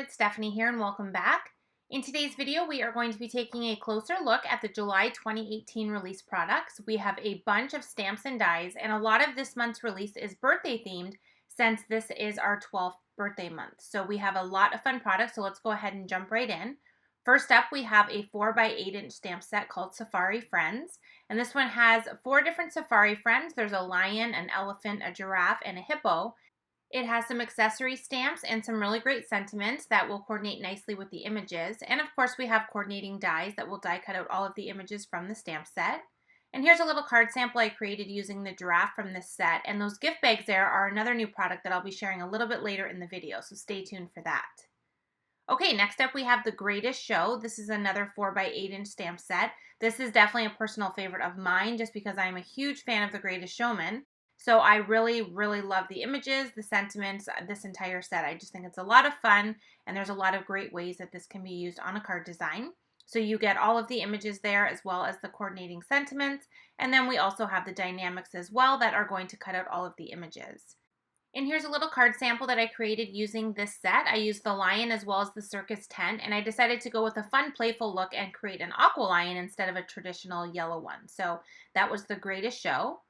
it's Stephanie here and welcome back. In today's video, we are going to be taking a closer look at the July 2018 release products. We have a bunch of stamps and dies, and a lot of this month's release is birthday themed since this is our 12th birthday month. So we have a lot of fun products, so let's go ahead and jump right in. First up, we have a 4x8-inch stamp set called Safari Friends, and this one has 4 different safari friends. There's a lion, an elephant, a giraffe, and a hippo. It has some accessory stamps and some really great sentiments that will coordinate nicely with the images. And of course, we have coordinating dies that will die cut out all of the images from the stamp set. And here's a little card sample I created using the giraffe from this set. And those gift bags there are another new product that I'll be sharing a little bit later in the video, so stay tuned for that. Okay, next up we have The Greatest Show. This is another 4x8-inch stamp set. This is definitely a personal favorite of mine just because I'm a huge fan of The Greatest Showman. So I really love the images, the sentiments, this entire set. I just think it's a lot of fun, and there's a lot of great ways that this can be used on a card design. So you get all of the images there as well as the coordinating sentiments, and then we also have the dynamics as well that are going to cut out all of the images. And here's a little card sample that I created using this set. I used the lion as well as the circus tent, and I decided to go with a fun, playful look and create an aqua lion instead of a traditional yellow one. So that was The Greatest Show.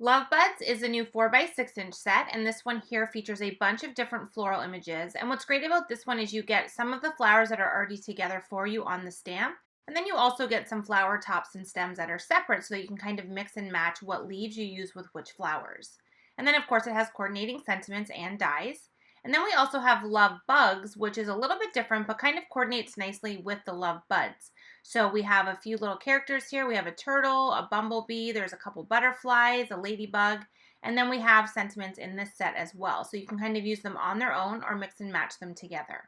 Love Buds is a new 4x6-inch set, and this one here features a bunch of different floral images. And what's great about this one is you get some of the flowers that are already together for you on the stamp, and then you also get some flower tops and stems that are separate so that you can kind of mix and match what leaves you use with which flowers. And then of course it has coordinating sentiments and dies. And then we also have Love Bugs, which is a little bit different but kind of coordinates nicely with the Love Buds. So we have a few little characters here. We have a turtle, a bumblebee, there's a couple butterflies, a ladybug, and then we have sentiments in this set as well. So you can kind of use them on their own or mix and match them together.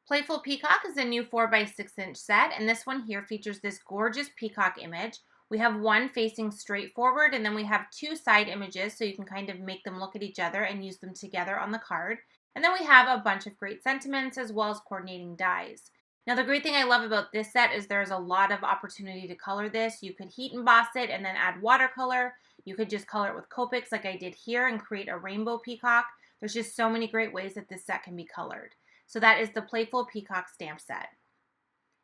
Playful Peacock is a new 4x6-inch set, and this one here features this gorgeous peacock image. We have one facing straight forward, and then we have 2 side images so you can kind of make them look at each other and use them together on the card. And then we have a bunch of great sentiments as well as coordinating dies. Now the great thing I love about this set is there's a lot of opportunity to color this. You could heat emboss it and then add watercolor. You could just color it with Copics like I did here and create a rainbow peacock. There's just so many great ways that this set can be colored. So that is the Playful Peacock stamp set.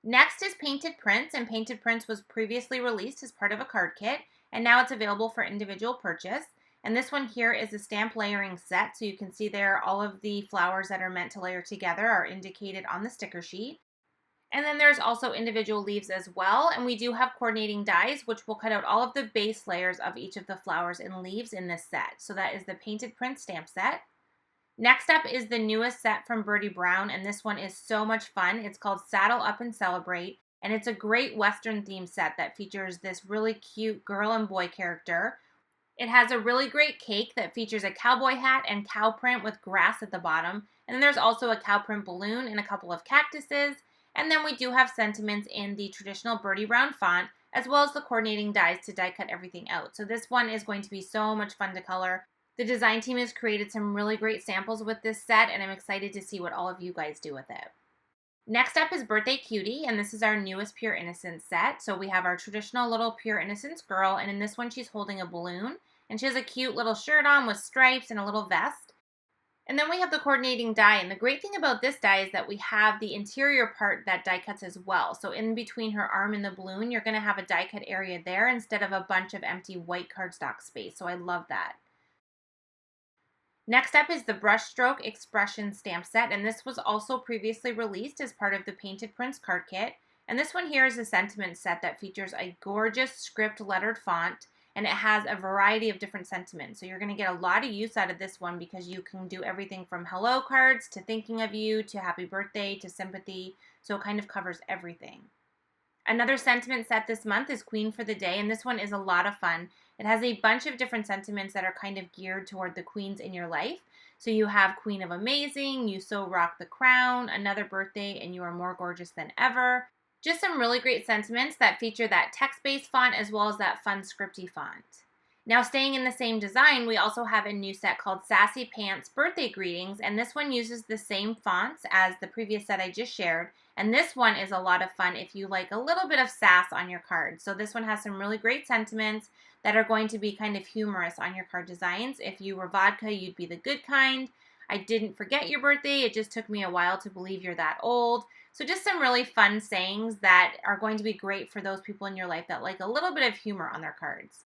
Next is Painted Prints, and Painted Prints was previously released as part of a card kit, and now it's available for individual purchase. And this one here is a stamp layering set, so you can see there all of the flowers that are meant to layer together are indicated on the sticker sheet. And then there's also individual leaves as well, and we do have coordinating dies, which will cut out all of the base layers of each of the flowers and leaves in this set. So that is the Painted Print stamp set. Next up is the newest set from Birdie Brown, and this one is so much fun. It's called Saddle Up and Celebrate, and it's a great Western themed set that features this really cute girl and boy character. It has a really great cake that features a cowboy hat and cow print with grass at the bottom, and then there's also a cow print balloon and a couple of cactuses, and then we do have sentiments in the traditional Birdie Brown font, as well as the coordinating dies to die cut everything out. So this one is going to be so much fun to color. The design team has created some really great samples with this set, and I'm excited to see what all of you guys do with it. Next up is Birthday Cutie, and this is our newest Pure Innocence set. So we have our traditional little Pure Innocence girl, and in this one she's holding a balloon, and she has a cute little shirt on with stripes and a little vest. And then we have the coordinating die, and the great thing about this die is that we have the interior part that die cuts as well. So in between her arm and the balloon, you're going to have a die cut area there instead of a bunch of empty white cardstock space, so I love that. Next up is the Brushstroke Expression stamp set, and this was also previously released as part of the Painted Prints card kit. And this one here is a sentiment set that features a gorgeous script lettered font, and it has a variety of different sentiments. So you're going to get a lot of use out of this one because you can do everything from hello cards to thinking of you to happy birthday to sympathy. So it kind of covers everything. Another sentiment set this month is Queen for the Day, and this one is a lot of fun. It has a bunch of different sentiments that are kind of geared toward the queens in your life. So you have Queen of Amazing, You So Rock the Crown, Another Birthday, and You Are More Gorgeous Than Ever. Just some really great sentiments that feature that text-based font as well as that fun scripty font. Now staying in the same design, we also have a new set called Sassy Pants Birthday Greetings, and this one uses the same fonts as the previous set I just shared. And this one is a lot of fun if you like a little bit of sass on your card. So this one has some really great sentiments that are going to be kind of humorous on your card designs. If you were vodka, you'd be the good kind. I didn't forget your birthday. It just took me a while to believe you're that old. So just some really fun sayings that are going to be great for those people in your life that like a little bit of humor on their cards.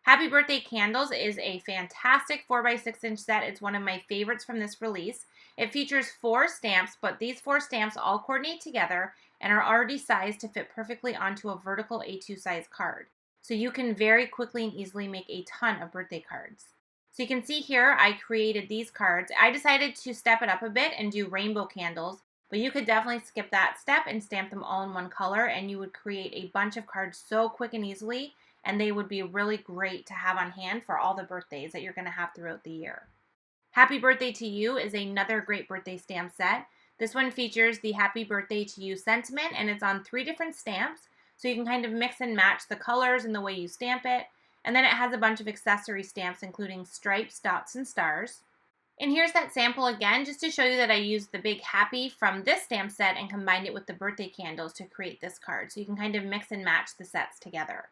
Happy Birthday Candles is a fantastic 4x6-inch set. It's one of my favorites from this release. It features 4 stamps, but these 4 stamps all coordinate together and are already sized to fit perfectly onto a vertical A2 size card. So you can very quickly and easily make a ton of birthday cards. So you can see here, I created these cards. I decided to step it up a bit and do rainbow candles, but you could definitely skip that step and stamp them all in one color, and you would create a bunch of cards so quick and easily, and they would be really great to have on hand for all the birthdays that you're going to have throughout the year. Happy Birthday to You is another great birthday stamp set. This one features the Happy Birthday to You sentiment, and it's on 3 different stamps, so you can kind of mix and match the colors and the way you stamp it. And then it has a bunch of accessory stamps, including stripes, dots, and stars. And here's that sample again, just to show you that I used the big happy from this stamp set and combined it with the birthday candles to create this card. So you can kind of mix and match the sets together.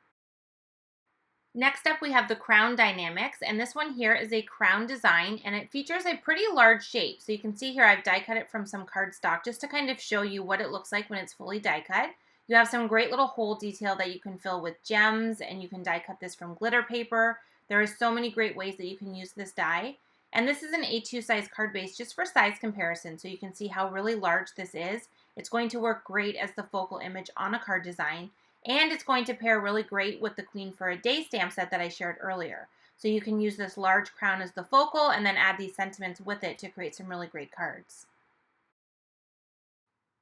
Next up, we have the crown die-namics, and this one here is a crown design, and it features a pretty large shape. So you can see here I've die cut it from some cardstock just to kind of show you what it looks like when it's fully die cut. You have some great little hole detail that you can fill with gems, and you can die cut this from glitter paper. There are so many great ways that you can use this die. And this is an A2 size card base just for size comparison, so you can see how really large this is. It's going to work great as the focal image on a card design. And it's going to pair really great with the Queen for a Day stamp set that I shared earlier. So you can use this large crown as the focal and then add these sentiments with it to create some really great cards.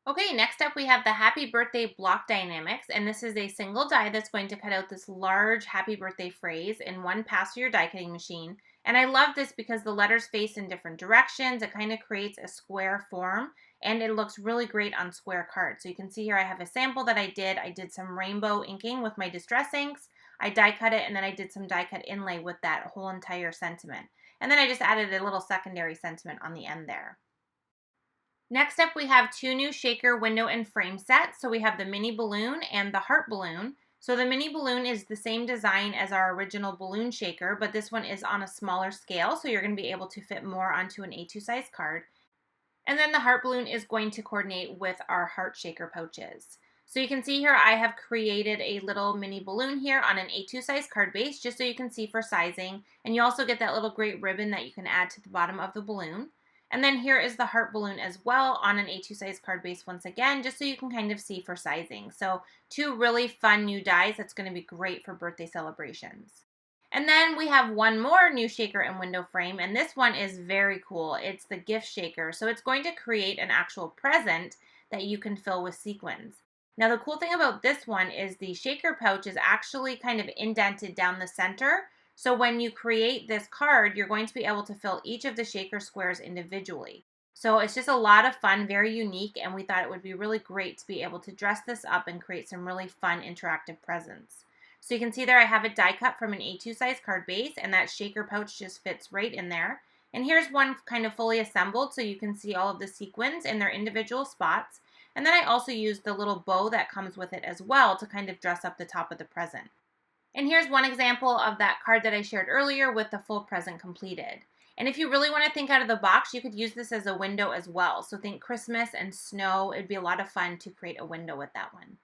Okay, next up we have the Happy Birthday Block Dynamics, and this is a single die that's going to cut out this large happy birthday phrase in one pass through your die cutting machine. And I love this because the letters face in different directions. It kind of creates a square form, and it looks really great on square cards. So you can see here I have a sample that I did some rainbow inking with my Distress inks. I die cut it, and then I did some die cut inlay with that whole entire sentiment. And then I just added a little secondary sentiment on the end there. Next up, we have 2 new shaker window and frame sets. So we have the mini balloon and the heart balloon. So the mini balloon is the same design as our original balloon shaker, but this one is on a smaller scale, so you're going to be able to fit more onto an A2 size card. And then the heart balloon is going to coordinate with our heart shaker pouches. So you can see here I have created a little mini balloon here on an A2 size card base, just so you can see for sizing. And you also get that little great ribbon that you can add to the bottom of the balloon. And then here is the heart balloon as well on an A2 size card base once again, just so you can kind of see for sizing. So 2 really fun new dies that's going to be great for birthday celebrations. And then we have one more new shaker and window frame, and this one is very cool. It's the gift shaker. So it's going to create an actual present that you can fill with sequins. Now the cool thing about this one is the shaker pouch is actually kind of indented down the center. So when you create this card, you're going to be able to fill each of the shaker squares individually. So it's just a lot of fun, very unique, and we thought it would be really great to be able to dress this up and create some really fun interactive presents. So you can see there I have it die cut from an A2 size card base, and that shaker pouch just fits right in there. And here's one kind of fully assembled, so you can see all of the sequins in their individual spots. And then I also used the little bow that comes with it as well to kind of dress up the top of the present. And here's one example of that card that I shared earlier with the full present completed. And if you really want to think out of the box, you could use this as a window as well. So think Christmas and snow. It'd be a lot of fun to create a window with that one.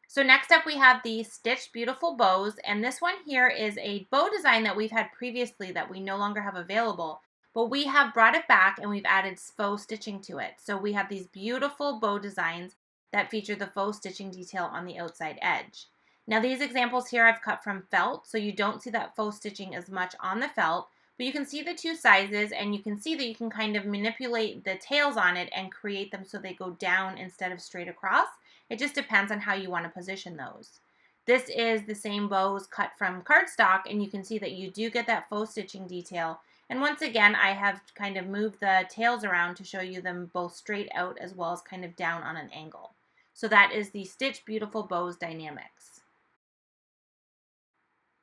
So next up we have the Stitched Beautiful Bows, and this one here is a bow design that we've had previously that we no longer have available, but we have brought it back and we've added faux stitching to it. So we have these beautiful bow designs that feature the faux stitching detail on the outside edge. Now these examples here I've cut from felt, so you don't see that faux stitching as much on the felt, but you can see the 2 sizes, and you can see that you can kind of manipulate the tails on it and create them so they go down instead of straight across. It just depends on how you want to position those. This is the same bows cut from cardstock, and you can see that you do get that faux stitching detail. And once again, I have kind of moved the tails around to show you them both straight out as well as kind of down on an angle. So that is the Stitched Beautiful Bows Dynamics.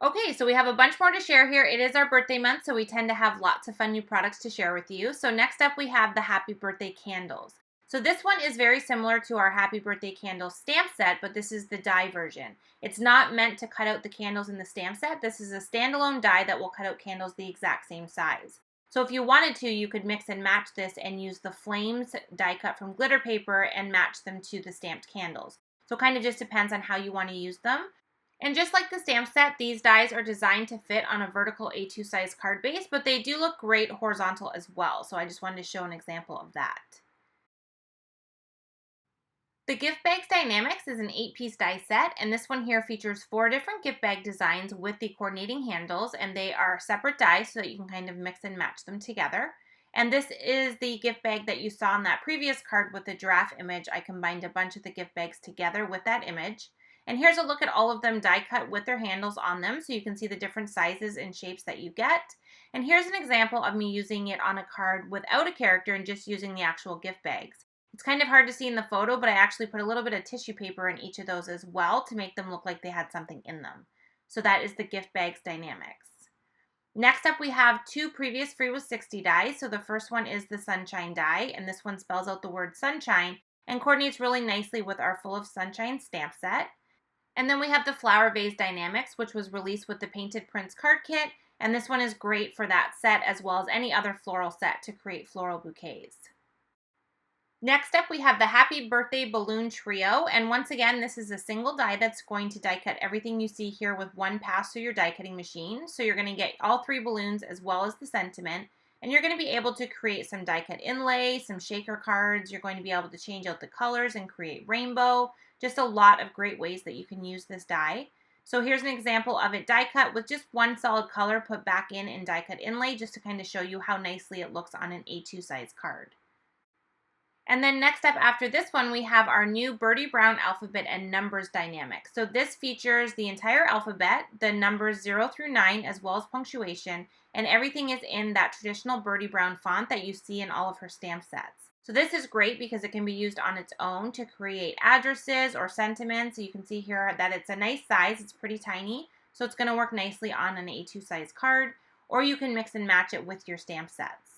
Okay, so we have a bunch more to share here. It is our birthday month, so we tend to have lots of fun new products to share with you. So next up we have the Happy Birthday Candles. So this one is very similar to our Happy Birthday Candle stamp set, but this is the die version. It's not meant to cut out the candles in the stamp set. This is a standalone die that will cut out candles the exact same size. So if you wanted to, you could mix and match this and use the flames die cut from glitter paper and match them to the stamped candles. So it kind of just depends on how you want to use them. And just like the stamp set, these dies are designed to fit on a vertical A2 size card base, but they do look great horizontal as well. So I just wanted to show an example of that. The Gift Bags Dynamics is an 8-piece die set, and this one here features 4 different gift bag designs with the coordinating handles, and they are separate dies so that you can kind of mix and match them together. And this is the gift bag that you saw on that previous card with the giraffe image. I combined a bunch of the gift bags together with that image. And here's a look at all of them die cut with their handles on them so you can see the different sizes and shapes that you get. And here's an example of me using it on a card without a character and just using the actual gift bags. It's kind of hard to see in the photo, but I actually put a little bit of tissue paper in each of those as well to make them look like they had something in them. So that is the Gift Bags Dynamics. Next up, we have 2 previous free with 60 dies. So the first one is the Sunshine die, and this one spells out the word sunshine and coordinates really nicely with our Full of Sunshine stamp set. And then we have the Flower Vase Dynamics, which was released with the Painted Prints card kit, and this one is great for that set as well as any other floral set to create floral bouquets. Next up, we have the Happy Birthday Balloon Trio, and once again, this is a single die that's going to die cut everything you see here with one pass through your die cutting machine. So you're going to get all 3 balloons as well as the sentiment, and you're going to be able to create some die cut inlay, some shaker cards. You're going to be able to change out the colors and create rainbow. Just a lot of great ways that you can use this die. So here's an example of it die cut with just one solid color put back in die cut inlay, just to kind of show you how nicely it looks on an A2 size card. And then next up after this one, we have our new Birdie Brown alphabet and numbers dynamic. So this features the entire alphabet, the numbers 0 through 9, as well as punctuation, and everything is in that traditional Birdie Brown font that you see in all of her stamp sets. So this is great because it can be used on its own to create addresses or sentiments. So you can see here that it's a nice size, it's pretty tiny, so it's going to work nicely on an A2 size card, or you can mix and match it with your stamp sets.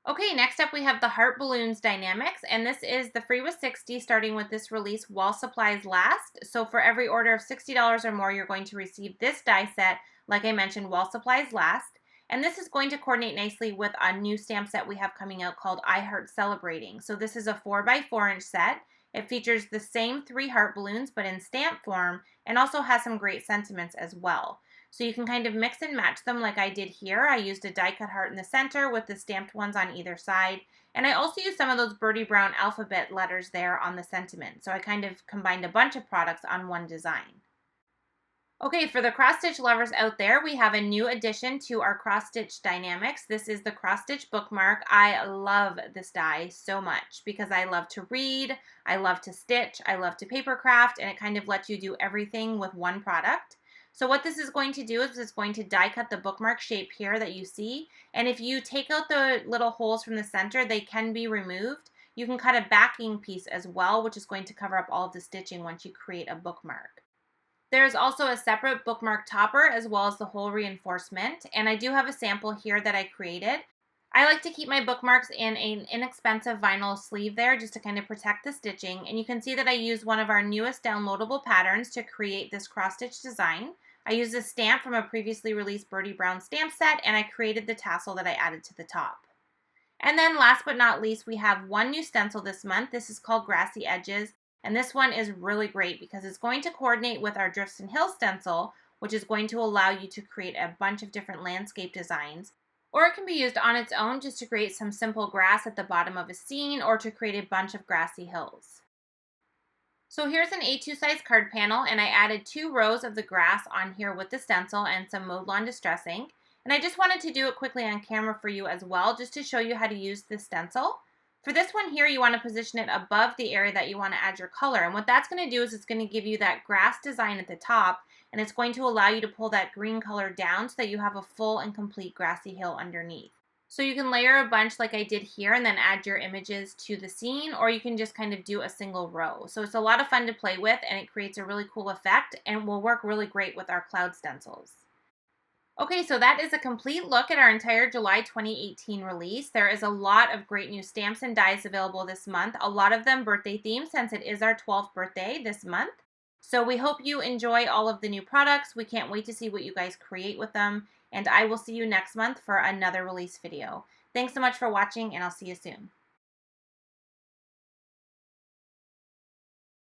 Okay, next up we have the Heart Balloons Dynamics, and this is the free with 60 starting with this release while supplies last. So for every order of $60 or more, you're going to receive this die set, like I mentioned, while supplies last. And this is going to coordinate nicely with a new stamp set we have coming out called I Heart Celebrating. So this is a 4x4-inch set. It features the same 3 heart balloons, but in stamp form, and also has some great sentiments as well. So you can kind of mix and match them like I did here. I used a die cut heart in the center with the stamped ones on either side. And I also used some of those Birdie Brown alphabet letters there on the sentiment. So I kind of combined a bunch of products on one design. Okay, for the cross-stitch lovers out there, we have a new addition to our cross-stitch dynamics. This is the cross-stitch bookmark. I love this die so much because I love to read, I love to stitch, I love to paper craft, and it kind of lets you do everything with one product. So what this is going to do is it's going to die cut the bookmark shape here that you see. And if you take out the little holes from the center, they can be removed. You can cut a backing piece as well, which is going to cover up all of the stitching once you create a bookmark. There is also a separate bookmark topper as well as the hole reinforcement. And I do have a sample here that I created. I like to keep my bookmarks in an inexpensive vinyl sleeve there just to kind of protect the stitching. And you can see that I used one of our newest downloadable patterns to create this cross-stitch design. I used a stamp from a previously released Birdie Brown stamp set, and I created the tassel that I added to the top. And then last but not least, we have one new stencil this month. This is called Grassy Edges, and this one is really great because it's going to coordinate with our Drifts and Hills stencil, which is going to allow you to create a bunch of different landscape designs. Or it can be used on its own just to create some simple grass at the bottom of a scene or to create a bunch of grassy hills. So here's an A2 size card panel, and I added 2 rows of the grass on here with the stencil and some Mowed Lawn Distress ink. And I just wanted to do it quickly on camera for you as well, just to show you how to use this stencil. For this one here, you want to position it above the area that you want to add your color. And what that's going to do is it's going to give you that grass design at the top, and it's going to allow you to pull that green color down so that you have a full and complete grassy hill underneath. So you can layer a bunch like I did here and then add your images to the scene, or you can just kind of do a single row. So it's a lot of fun to play with, and it creates a really cool effect and will work really great with our cloud stencils. Okay, so that is a complete look at our entire July 2018 release. There is a lot of great new stamps and dies available this month, a lot of them birthday themed since it is our 12th birthday this month. So we hope you enjoy all of the new products. We can't wait to see what you guys create with them. And I will see you next month for another release video. Thanks so much for watching, and I'll see you soon.